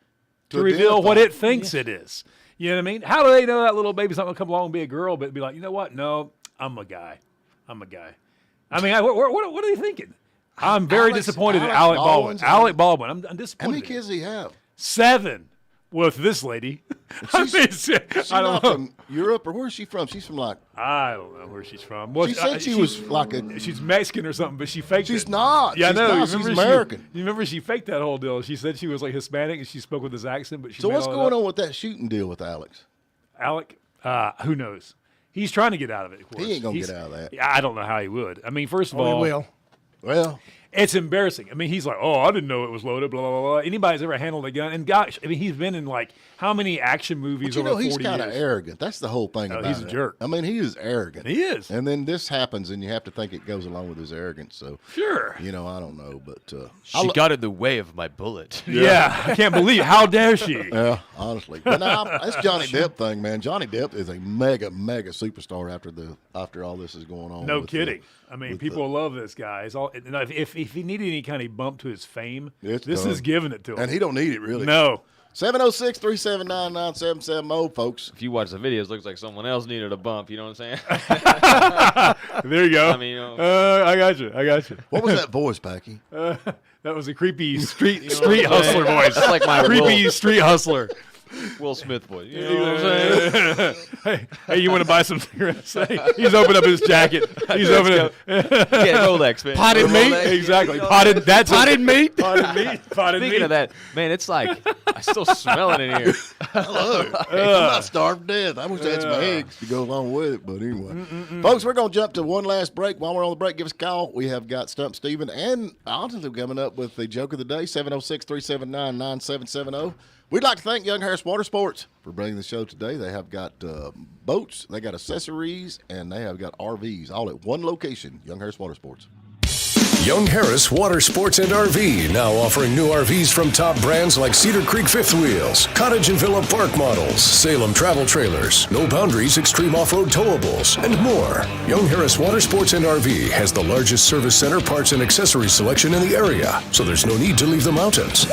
to reveal what it thinks it is. You know what I mean? How do they know that little baby's not going to come along and be a girl, but be like, you know what? No, I'm a guy. I mean, what are they thinking? I'm very disappointed in Alec Baldwin. Alec Baldwin. I'm disappointed. How many kids does he have? 7 with this lady. She's not from Europe, or where's she from? She's from I don't know where she's from. Well, she said she was she's Mexican or something, but she faked it. She's not. Yeah, she's I know. Not. She's American. You remember she faked that whole deal. She said she was like Hispanic and she spoke with this accent, but she. So what's going on with that shooting deal with Alex? Alec, who knows? He's trying to get out of it. Of course. He ain't gonna get out of that. I don't know how he would. I mean, first of all, he will. Well, it's embarrassing. I mean, he's like, oh, I didn't know it was loaded, blah, blah, blah. Anybody's ever handled a gun. And gosh, I mean, he's been in like how many action movies over 40 years? He's kind of arrogant. That's the whole thing about it. He's a jerk. I mean, he is arrogant. He is. And then this happens, and you have to think it goes along with his arrogance. So, sure. You know, I don't know, but. She got in the way of my bullet. Yeah. I can't believe it. How dare she? Yeah, honestly. But now, that's Johnny Depp thing, man. Johnny Depp is a mega, mega superstar after all this is going on. No kidding. I mean, people love this guy. If he needed any kind of bump to his fame, this is giving it to him. And he don't need it, really. No. 706-379-9770, folks. If you watch the videos, it looks like someone else needed a bump. You know what I'm saying? There you go. I mean, I got you. What was that voice, Packy? That was a creepy street hustler voice. That's like my creepy role. Street hustler. Will Smith voice. You know what I'm saying? hey, you want to buy some cigarettes? Hey, he's opened up his jacket. He's opened up. Yeah, Rolex, man. Potted meat? Exactly. Potted meat? Potted meat. Speaking of that, man, it's like, I still smell it in here. Hello. I'm not starved to death. I wish I had some eggs to go along with it, but anyway. Folks, we're going to jump to one last break. While we're on the break, give us a call. We have got Stump Steven and Alton coming up with the joke of the day, 706-379-9770. We'd like to thank Young Harris Water Sports for bringing the show today. They have got boats, they got accessories, and they have got RVs, all at one location, Young Harris Water Sports. Young Harris Water Sports and RV now offering new RVs from top brands like Cedar Creek Fifth Wheels, Cottage and Villa Park Models, Salem Travel Trailers, No Boundaries Extreme Off-Road Towables, and more. Young Harris Water Sports and RV has the largest service center, parts, and accessories selection in the area, so there's no need to leave the mountains.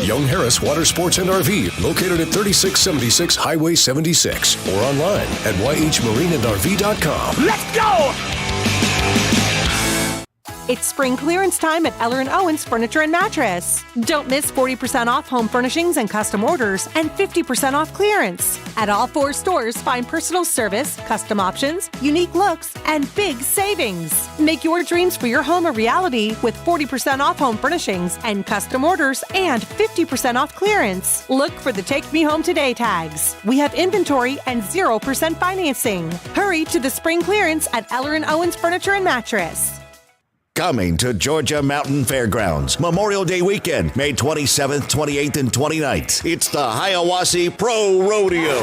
Young Harris Water Sports and RV, located at 3676 Highway 76, or online at yhmarineandrv.com. Let's go! It's spring clearance time at Eller & Owens Furniture and Mattress. Don't miss 40% off home furnishings and custom orders and 50% off clearance. At all 4 stores, find personal service, custom options, unique looks, and big savings. Make your dreams for your home a reality with 40% off home furnishings and custom orders and 50% off clearance. Look for the Take Me Home Today tags. We have inventory and 0% financing. Hurry to the spring clearance at Eller & Owens Furniture and Mattress. Coming to Georgia Mountain Fairgrounds, Memorial Day weekend, May 27th, 28th, and 29th. It's the Hiawassee Pro Rodeo,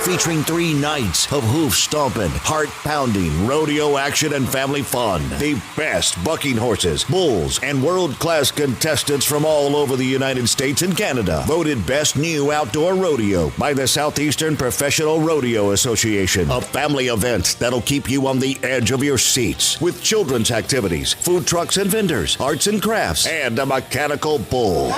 featuring 3 nights of hoof stomping, heart-pounding rodeo action and family fun. The best bucking horses, bulls, and world-class contestants from all over the United States and Canada. Voted Best New Outdoor Rodeo by the Southeastern Professional Rodeo Association. A family event that'll keep you on the edge of your seats with children's activities, food trucks and vendors, arts and crafts, and a mechanical bull.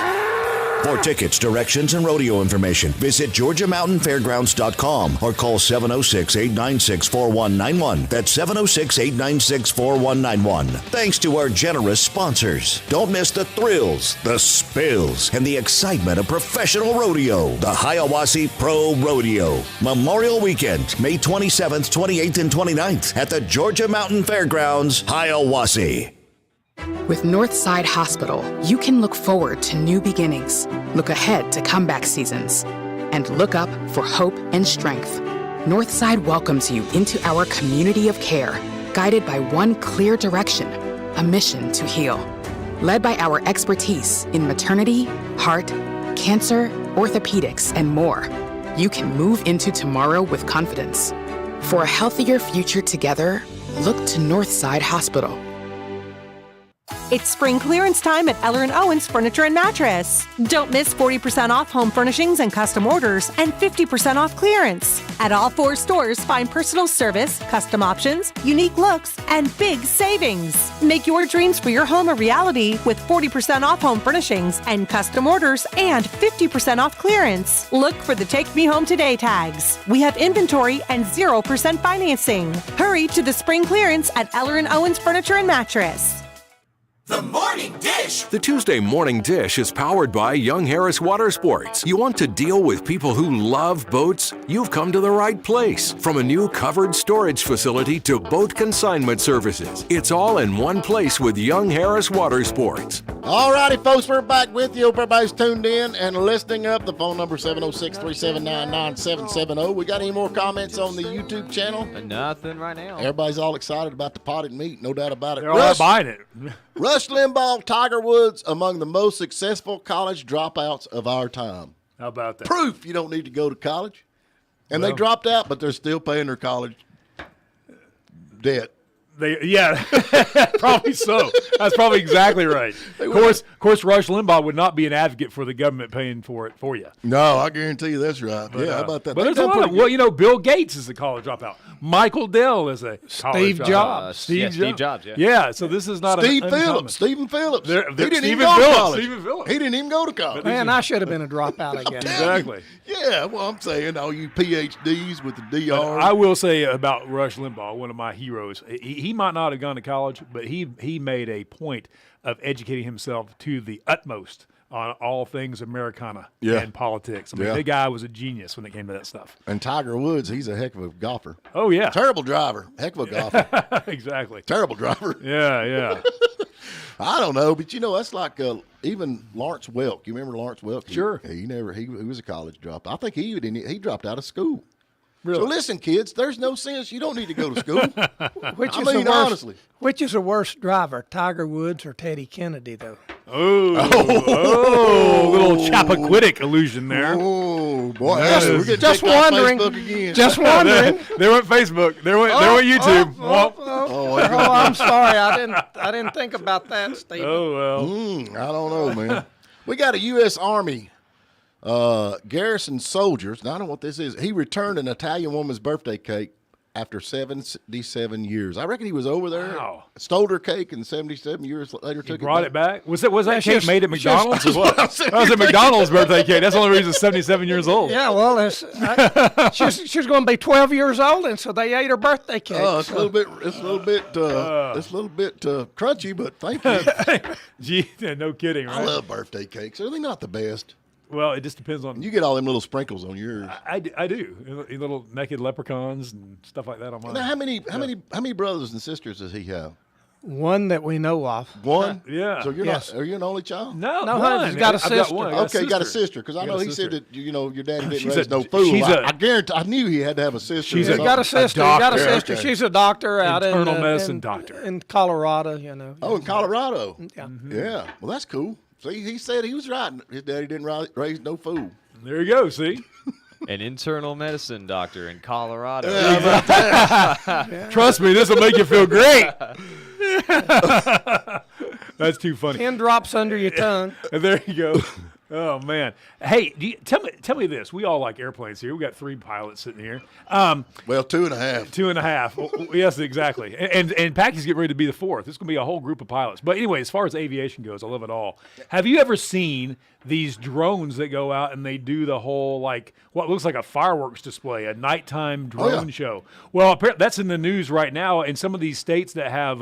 For tickets, directions, and rodeo information, visit GeorgiaMountainFairgrounds.com or call 706-896-4191. That's 706-896-4191. Thanks to our generous sponsors. Don't miss the thrills, the spills, and the excitement of professional rodeo. The Hiawassee Pro Rodeo. Memorial Weekend, May 27th, 28th, and 29th at the Georgia Mountain Fairgrounds, Hiawassee. With Northside Hospital, you can look forward to new beginnings, look ahead to comeback seasons, and look up for hope and strength. Northside welcomes you into our community of care, guided by one clear direction, a mission to heal. Led by our expertise in maternity, heart, cancer, orthopedics, and more, you can move into tomorrow with confidence. For a healthier future together, look to Northside Hospital. It's spring clearance time at Eller & Owens Furniture and Mattress. Don't miss 40% off home furnishings and custom orders and 50% off clearance. At all 4 stores, find personal service, custom options, unique looks, and big savings. Make your dreams for your home a reality with 40% off home furnishings and custom orders and 50% off clearance. Look for the Take Me Home Today tags. We have inventory and 0% financing. Hurry to the spring clearance at Eller & Owens Furniture and Mattress. The Morning Dish. The Tuesday Morning Dish is powered by Young Harris Water Sports. You want to deal with people who love boats? You've come to the right place. From a new covered storage facility to boat consignment services, it's all in one place with Young Harris Water Sports. All righty, folks, we're back with you. Everybody's tuned in and listening up. The phone number 706-379-9770. We got any more comments on the YouTube channel? Nothing right now. Everybody's all excited about the potted meat, no doubt about it. They're all buying it. Rush Limbaugh, Tiger Woods, among the most successful college dropouts of our time. How about that? Proof you don't need to go to college. And Well, they dropped out, but they're still paying their college debt. Yeah, probably so. That's probably exactly right. Of course, Rush Limbaugh would not be an advocate for the government paying for it for you. No, I guarantee you that's right. But, how about that? But there's a lot of, Bill Gates is a college dropout. Michael Dell is a college Steve dropout. Jobs. Steve Jobs, yeah. Yeah, so this is not Stephen Phillips. He didn't even go to college. Stephen Phillips. He didn't even go to college. Man, I should have been a dropout again. Exactly. Yeah, well, I'm saying all you PhDs with the DR. I will say about Rush Limbaugh, one of my heroes, he might not have gone to college, but he made a point of educating himself to the utmost on all things Americana Yeah. and politics. I mean, Yeah. the guy was a genius when it came to that stuff. And Tiger Woods, he's a heck of a golfer. Oh, yeah. Terrible driver. Heck of a golfer. Exactly. Terrible driver. Yeah, yeah. I don't know, but that's like even Lawrence Welk. You remember Lawrence Welk? Sure. He was a college dropout. I think he dropped out of school. Really? So listen, kids, there's no sense. You don't need to go to school. Honestly. Which is the worst driver, Tiger Woods or Teddy Kennedy, though? Oh, little Chappaquiddick illusion there. Oh, boy. Just, We're getting just kicked off wondering. Facebook again. Just wondering. They went Facebook. They went YouTube. I'm sorry. I didn't think about that, Steve. Oh, well. I don't know, man. We got a U.S. Army garrison soldiers. Now, I don't know what this is. He returned an Italian woman's birthday cake after 77 years. I reckon he was over there, stole her cake, and 77 years later took Brought it back. Was that cake made at McDonald's or what? That's That was a McDonald's birthday cake. That's the only reason it's 77 years old. Yeah, well, she's going to be 12 years old, and so they ate her birthday cake. Oh, it's a little bit crunchy, but thank you. Gee, no kidding, right? I love birthday cakes. Are they not the best? Well, it just depends on. You get all them little sprinkles on yours. I do. Little naked leprechauns and stuff like that on mine. Now, how many brothers and sisters does he have? One that we know of. One? Yeah. So you're Yes. not? Are you an only child? No, he's got a I've sister. got one. Okay, you got a sister. Because I know he said that your daddy didn't raise no fool. she's I guarantee. I knew he had to have a sister. He's got a sister. He got a sister. Okay. She's a doctor out Internal medicine doctor in Colorado. Oh, in Colorado. Yeah. Yeah. Well, that's cool. See, he said he was right. His daddy didn't raise no fool. There you go. See. An internal medicine doctor in Colorado. Trust me, this will make you feel great. That's too funny. 10 drops under your tongue. There you go. Oh man! Hey, tell me this. We all like airplanes here. We got 3 pilots sitting here. Well, 2.5. 2.5. Well, yes, exactly. And Packy's getting ready to be the 4th. It's going to be a whole group of pilots. But anyway, as far as aviation goes, I love it all. Have you ever seen these drones that go out and they do the whole what looks like a fireworks display, a nighttime drone show? Well, apparently that's in the news right now in some of these states that have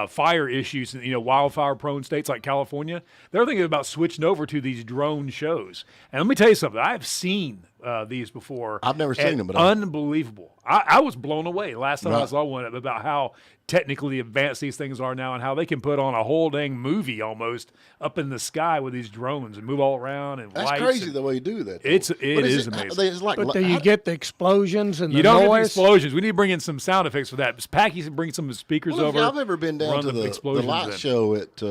fire issues, wildfire-prone states like California. They're thinking about switching over to these drone shows. And let me tell you something. I've seen these before. I've never seen them, but unbelievable. I was blown away last time I saw one about how technically advanced these things are now and how they can put on a whole dang movie almost up in the sky with these drones and move all around and That's lights. crazy the way you do that. It is amazing. But do you get the explosions and you the don't noise? get the explosions. We need to bring in some sound effects for that. Packy can bring some of the speakers over. I've ever been down to the light in. show at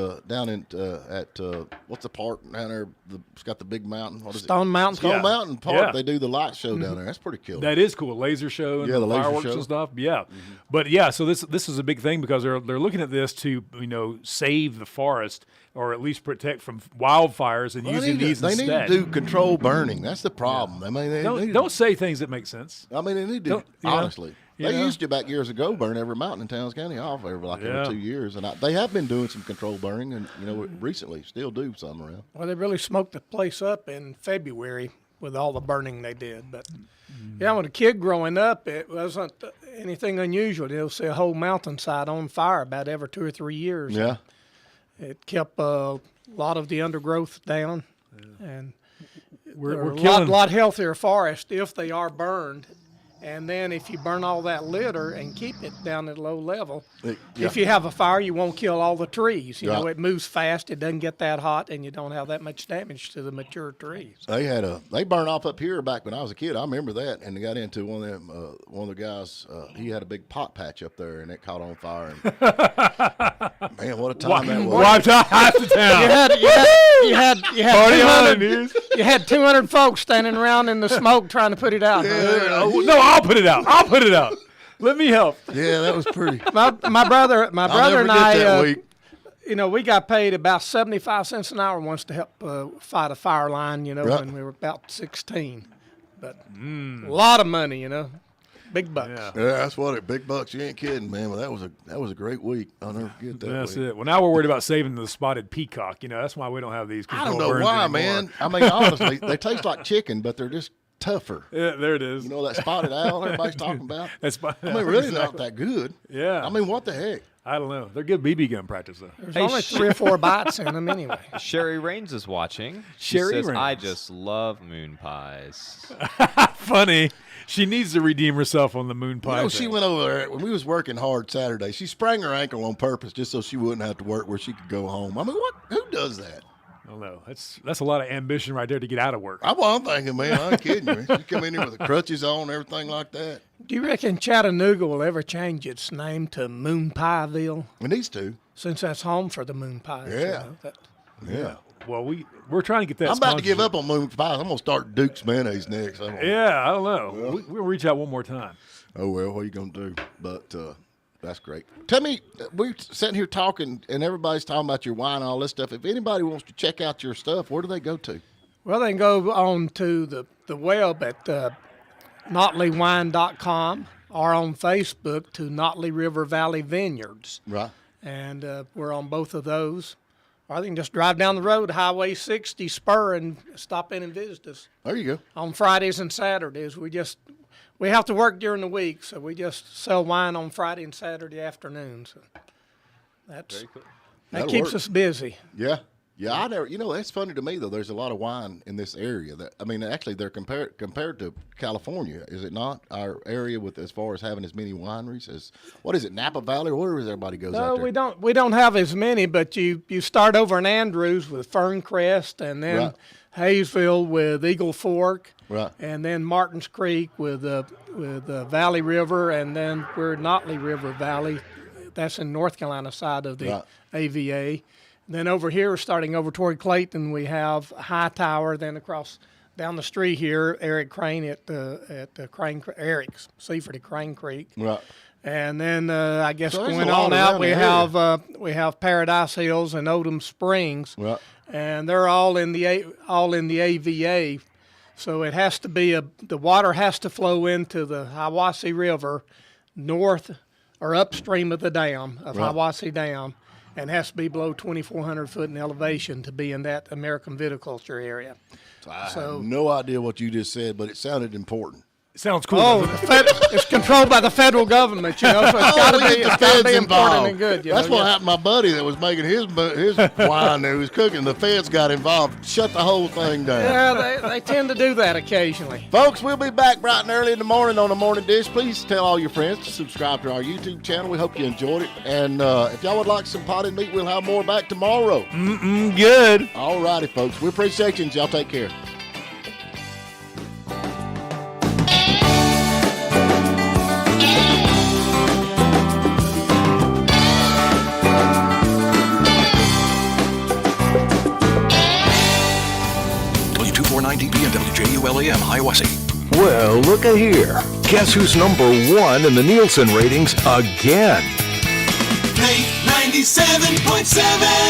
what's the park down there? It's got the big mountain. What is Stone Mountain. Stone Mountain Park. They do the light show down there. That's pretty cool. That is cool. Laser show and the laser fireworks show. and stuff. Yeah. But so this is a big thing because they're looking at this to save the forest or at least protect from wildfires and using these they instead. need to do control burning. That's the problem. I mean, don't say things that make sense. I mean, they need to honestly. They used to back years ago burn every mountain in Towns County off every 2 years, and they have been doing some control burning, and recently still do some around. Well, they really smoked the place up in February with all the burning they did. But when a kid growing up, it wasn't anything unusual. They'll see a whole mountainside on fire about every 2 or 3 years. Yeah, it kept a lot of the undergrowth down, and we're a lot healthier forest if they are burned. And then if you burn all that litter and keep it down at a low level, if you have a fire, you won't kill all the trees. You know, it moves fast. It doesn't get that hot, and you don't have that much damage to the mature trees. They burned off up here back when I was a kid. I remember that, and they got into one of the guys. He had a big pot patch up there, and it caught on fire. And, man, what a time that was! Wiped out half the town. You had 200 folks standing around in the smoke trying to put it out. No, I'll put it out. Let me help. Yeah, that was pretty. My brother and I, week. We got paid about 75 cents an hour once to help fight a fire line, when we were about 16. But a lot of money, big bucks. Yeah, that's what big bucks. You ain't kidding, man. Well, that was a great week. I'll never forget that. That's week. it. Well, now we're worried about saving the spotted peacock. That's why we don't have these. I don't know why, anymore. man. I mean, honestly, they taste like chicken, but they're just tougher. Yeah, there it is. That spotted owl everybody's talking about? That's really not that good. Yeah. I mean, what the heck? I don't know. They're good BB gun practice, though. There's only 3 or 4 bites in them anyway. Sherry Raines is watching. She Sherry says, Raines. I just love moon pies. Funny. She needs to redeem herself on the moon pie. You know, she went over there when we was working hard Saturday. She sprang her ankle on purpose just so she wouldn't have to work where she could go home. I mean, who does that? I don't know. That's a lot of ambition right there to get out of work. I'm thinking, man, I ain't kidding you. She come in here with the crutches on and everything like that. Do you reckon Chattanooga will ever change its name to Moon Pieville? It needs to. Since that's home for the moon pies. Yeah. Yeah. Well, we're trying to get that. I'm about to give up on moon pies. I'm going to start Duke's mayonnaise next. Yeah, I don't know. We'll reach out one more time. Oh, well, what are you going to do? But that's great. Tell me, we're sitting here talking, and everybody's talking about your wine and all this stuff. If anybody wants to check out your stuff, where do they go to? Well, they can go on to the web at NotleyWine.com or on Facebook to Notley River Valley Vineyards. Right. And we're on both of those. Or they can just drive down the road, Highway 60 Spur, and stop in and visit us. There you go. On Fridays and Saturdays. We have to work during the week, so we just sell wine on Friday and Saturday afternoons. So that keeps us busy. Yeah. Yeah, I never. You know, that's funny to me though. There's a lot of wine in this area. Actually, they're compared to California, is it not? Our area with as far as having as many wineries as what is it, Napa Valley, or where everybody goes out there? No, we don't have as many, but you start over in Andrews with Ferncrest, and then Hayesville with Eagle Fork, right, and then Martins Creek with Valley River, and then we're Notley River Valley. That's in North Carolina side of the AVA. Then over here, starting over toward Clayton, we have Hightower. Then across down the street here, Eric Crane at Crane, Eric Seaford at Crane Creek. Right. And then I guess going on out, we have Paradise Hills and Odom Springs. Right. And they're all in the AVA. So it has to be the water has to flow into the Hiawassee River north or upstream of the dam of Hiawassee Dam. And has to be below 2,400 foot in elevation to be in that American viticulture area. I have no idea what you just said, but it sounded important. It sounds cool. Oh, it's controlled by the federal government, so it's got to be important and good. That's what happened to my buddy that was making his wine that he was cooking. The feds got involved, shut the whole thing down. Yeah, they tend to do that occasionally. Folks, we'll be back bright and early in the morning on The Morning Dish. Please tell all your friends to subscribe to our YouTube channel. We hope you enjoyed it. And if y'all would like some potted meat, we'll have more back tomorrow. Good. All righty, folks. We appreciate you, and y'all take care. WJULAM Hiawassee. Well, look a here. Guess who's number 1 in the Nielsen ratings again? Play 97.7.